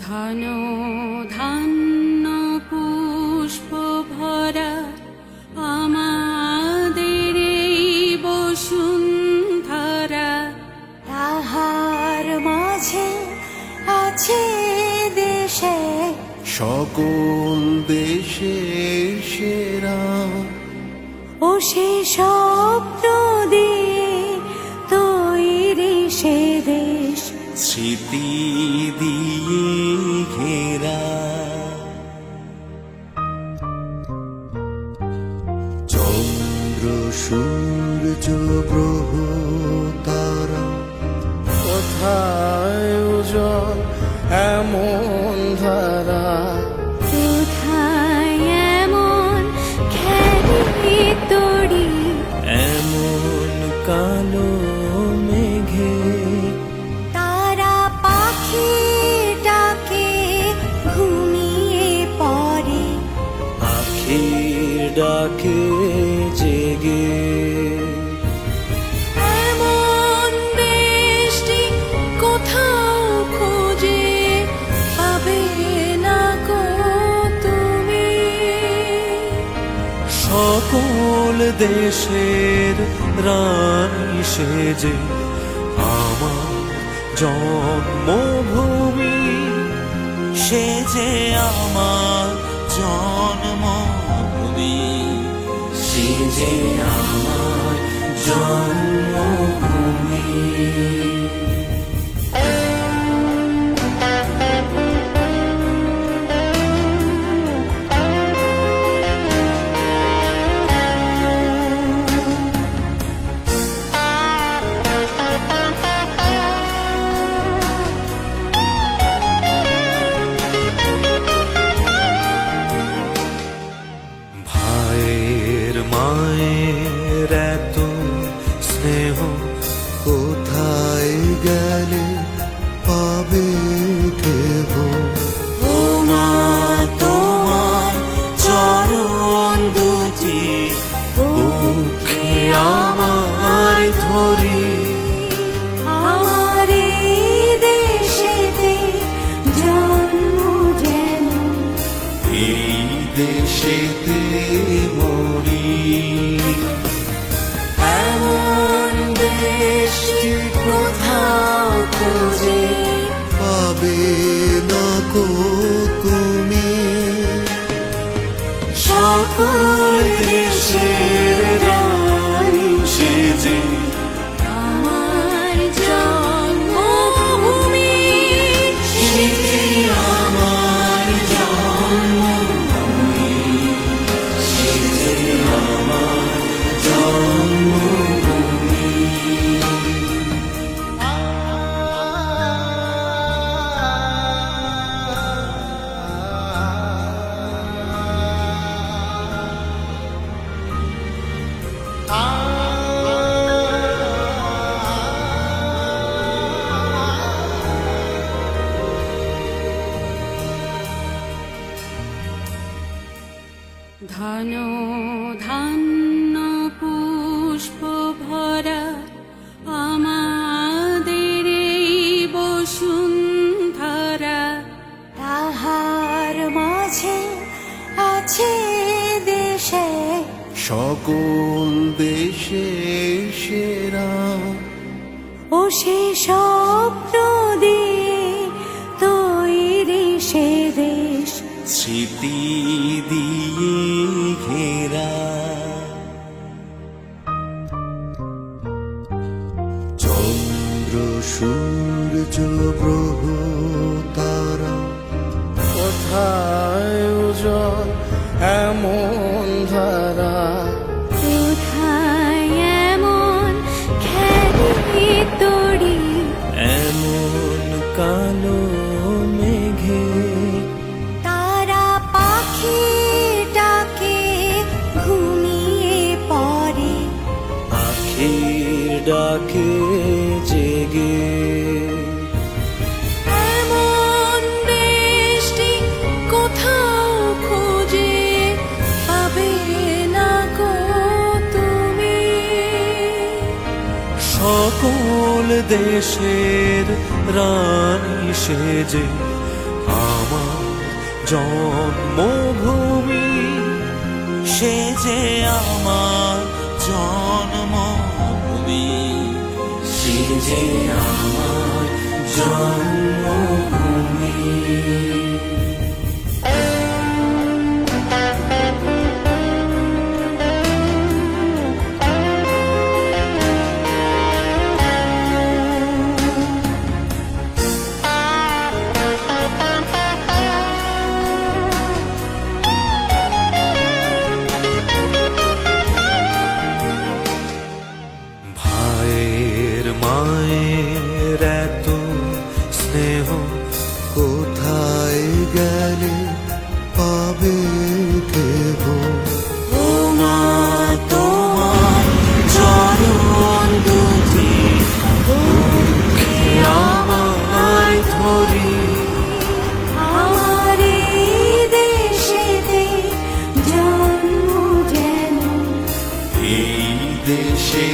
ধন ধান্য পুষ্প ভরা আমাদের এই বসুন্ধরা, তাহার মাঝে আছে দেশে সকল দেশের সেরা। ও সে স্বপ্ন দিয়ে তৈরি সে দেশ, স্মৃতি দিয়ে ঘেরা। চন্দ্র সূর্য গ্রহ তারা, কোথায় উজ্জ্বল এমন ধারা। কোথায় এমন খেলি তরি, এমন কালো মেঘে তারা পাখিটাকে ঘুমিয়ে পড়ে, আখির ডাকে জেগে। এমন দেশটি কোথাও খুঁজে পাবে না গো তুমি। সকল দেশের রানী সেজে আমার জন্মভূমি, সেজে আমার জন্মভূমি, সেজে আমার জন্মভূমি। ভাইয়ের মায়ের এত স্নেহ কোথায় গেলে পাবে কেহ। ও মা তোমার চরণ দুটি বুকে আমার ধরি। আমার এই দেশেতে জন্ম যেন এই দেশেতে মরি। এমন দেশটি কোথাও খুঁজে পাবে না কো তুমি। সকল দেশের রানী সেজে আমার জন্মভূমি, সেজে আমার জন্মভূমি, সেজে আমার জন্মভূমি। ধন ধান্য পুষ্প ভরা আমাদের এই বসুন্ধরা, তাহার মাঝে আছে দেশে সকল দেশের সেরা। ও সে স্বপ্ন দিয়ে তৈরি সে দেশ, স্মৃতি দিয়ে ঘেরা। চন্দ্র সূর্য গ্রহ তারা, কোথায় উজ্জ্বল এমন ধারা। কোথায় এমন খেলি তরি, এমন কালো মেঘে তারা পাখিটাকে ঘুমিয়ে পড়ে, আখির ডাকে জেগে। এমন দেশটি কোথাও খুঁজে পাবে না গো তুমি। সকল দেশের রানী সেজে জন্মভূমি, সে যে আমার জন্মভূমি, সে যে আমার জন্মভূমি। ভাইয়ের মায়ের এত স্নেহ কোথায় গেলে পাবে দেব? ও মা তোমার চরণ দুটি দুঃখে আমায় ধরি, আমার এই দেশেতে জন্ম যেন এই দেশে